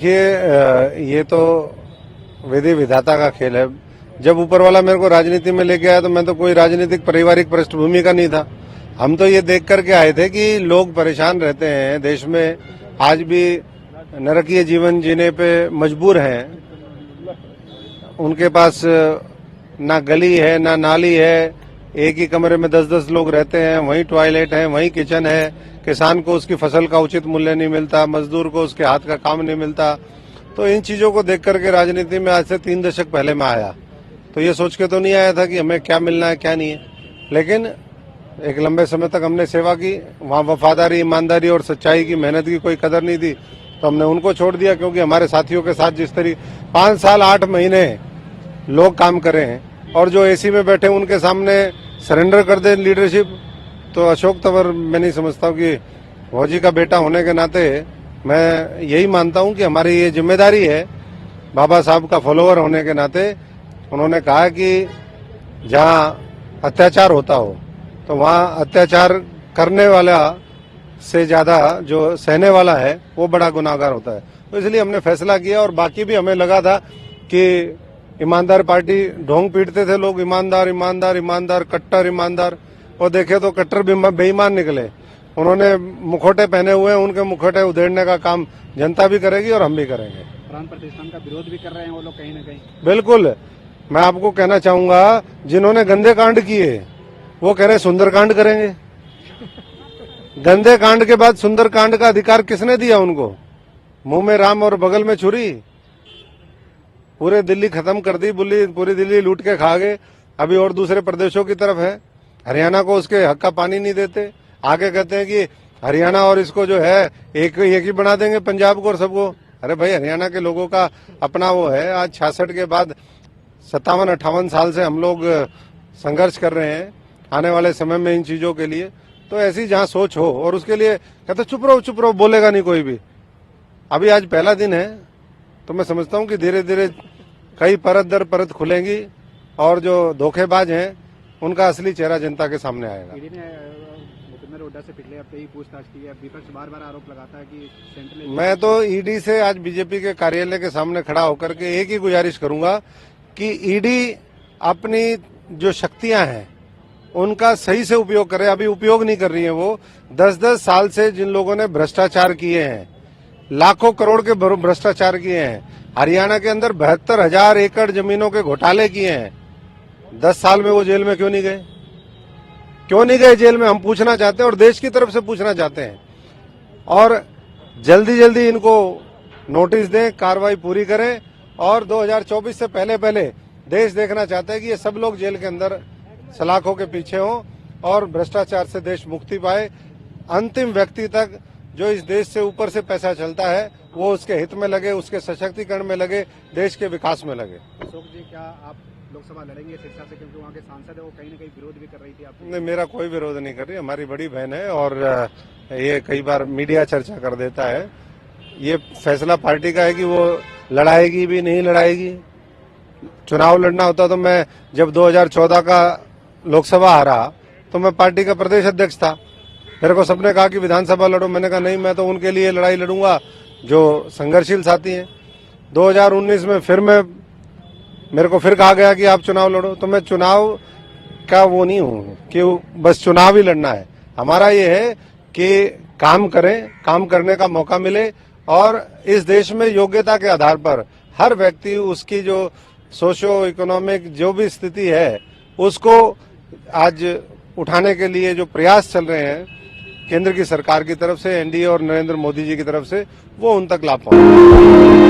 देखिए, ये तो विधि विधाता का खेल है। जब ऊपर वाला मेरे को राजनीति में लेके आया तो मैं तो कोई राजनीतिक पारिवारिक पृष्ठभूमि का नहीं था। हम तो ये देख करके आए थे कि लोग परेशान रहते हैं देश में, आज भी नरकीय जीवन जीने पे मजबूर हैं। उनके पास ना गली है ना नाली है, एक ही कमरे में 10-10 लोग रहते हैं, वहीं टॉयलेट है, वहीं किचन है। किसान को उसकी फसल का उचित मूल्य नहीं मिलता, मजदूर को उसके हाथ का काम नहीं मिलता। तो इन चीजों को देख करके राजनीति में आज से 3 दशक पहले मैं आया, तो ये सोच के तो नहीं आया था कि हमें क्या मिलना है क्या नहीं है। लेकिन एक लंबे समय तक हमने सेवा की, वहाँ वफादारी, ईमानदारी और सच्चाई की, मेहनत की कोई कदर नहीं थी, तो हमने उनको छोड़ दिया। क्योंकि हमारे साथियों के साथ जिस तरीके 5 साल 8 महीने लोग काम करे हैं और जो एसी में बैठे उनके सामने सरेंडर कर दे लीडरशिप, तो अशोक तंवर मैं नहीं समझता हूँ कि फौजी का बेटा होने के नाते मैं यही मानता हूँ कि हमारी ये जिम्मेदारी है। बाबा साहब का फॉलोअर होने के नाते उन्होंने कहा कि जहाँ अत्याचार होता हो तो वहाँ अत्याचार करने वाला से ज्यादा जो सहने वाला है वो बड़ा गुनाहगार होता है। तो इसलिए हमने फैसला किया। और बाकी भी हमें लगा था कि ईमानदार पार्टी, ढोंग पीटते थे लोग, ईमानदार ईमानदार ईमानदार, कट्टर ईमानदार, और देखे तो कट्टर बेईमान निकले। उन्होंने मुखौटे पहने हुए हैं, उनके मुखौटे उधेड़ने का काम जनता भी करेगी और हम भी करेंगे। प्राण प्रतिष्ठान का विरोध भी कर रहे हैं वो लोग कहीं न कहीं। बिल्कुल, मैं आपको कहना चाहूंगा, जिन्होंने गंदे कांड किए वो कह रहे सुंदर कांड करेंगे। गंदे कांड के बाद सुंदर कांड का अधिकार किसने दिया उनको? मुंह में राम और बगल में छुरी। पूरे दिल्ली खत्म कर दी, पूरी दिल्ली लूट के खा गए। अभी और दूसरे प्रदेशों की तरफ है, हरियाणा को उसके हक का पानी नहीं देते। आगे कहते हैं कि हरियाणा और इसको जो है एक ही बना देंगे, पंजाब को और सबको। अरे भाई, हरियाणा के लोगों का अपना वो है। आज 66 के बाद 57-58 साल से हम लोग संघर्ष कर रहे हैं आने वाले समय में इन चीजों के लिए। तो ऐसी जहां सोच हो, और उसके लिए कहते चुप रहो, बोलेगा नहीं कोई भी। अभी आज पहला दिन है, तो मैं समझता हूं कि धीरे धीरे कई परत दर परत खुलेंगी और जो धोखेबाज हैं उनका असली चेहरा जनता के सामने आएगा। ईडी ने भूपेंद्र हुड्डा से पिछले हफ्ते ही पूछताछ की है। विपक्ष बार बार आरोप लगाता है कि सेंट्रल। मैं तो ईडी से आज बीजेपी के कार्यालय के सामने खड़ा होकर के एक ही गुजारिश करूंगा कि ईडी अपनी जो शक्तियां हैं उनका सही से उपयोग करे। अभी उपयोग नहीं कर रही है वो। 10-10 साल से जिन लोगों ने भ्रष्टाचार किए हैं, लाखों करोड़ के भ्रष्टाचार किए हैं, हरियाणा के अंदर 72,000 एकड़ जमीनों के घोटाले किए हैं, 10 साल में वो जेल में क्यों नहीं गए? क्यों नहीं गए जेल में? हम पूछना चाहते हैं और देश की तरफ से पूछना चाहते हैं। और जल्दी जल्दी इनको नोटिस दें, कार्रवाई पूरी करें और 2024 से पहले देश देखना चाहते हैं कि ये सब लोग जेल के अंदर सलाखों के पीछे हों और भ्रष्टाचार से देश मुक्ति पाए। अंतिम व्यक्ति तक जो इस देश से ऊपर से पैसा चलता है वो उसके हित में लगे, उसके सशक्तिकरण में लगे, देश के विकास में लगे। अशोक जी, क्या आप लोकसभा लड़ेंगे सिरसा से? क्योंकि वहाँ के सांसद है, वो कहीं न कहीं विरोध भी कर रही थी आपसे। नहीं, मेरा कोई विरोध नहीं कर रही। हमारी बड़ी बहन है और ये कई बार मीडिया चर्चा कर देता है। ये फैसला पार्टी का है कि वो लड़ाएगी भी नहीं लड़ाएगी। चुनाव लड़ना होता तो मैं जब 2014 का लोकसभा हारा तो मैं पार्टी का प्रदेश अध्यक्ष था। मेरे को सबने कहा कि विधानसभा लड़ो, मैंने कहा नहीं, मैं तो उनके लिए लड़ाई लड़ूंगा जो संघर्षशील साथी हैं। 2019 में फिर मेरे को फिर कहा गया कि आप चुनाव लड़ो, तो मैं चुनाव का वो नहीं हूँ कि बस चुनाव ही लड़ना है। हमारा ये है कि काम करें, काम करने का मौका मिले और इस देश में योग्यता के आधार पर हर व्यक्ति उसकी जो सोशो इकोनॉमिक जो भी स्थिति है उसको आज उठाने के लिए जो प्रयास चल रहे हैं केंद्र की सरकार की तरफ से, एनडीए और नरेंद्र मोदी जी की तरफ से, वो उन तक ला पाए।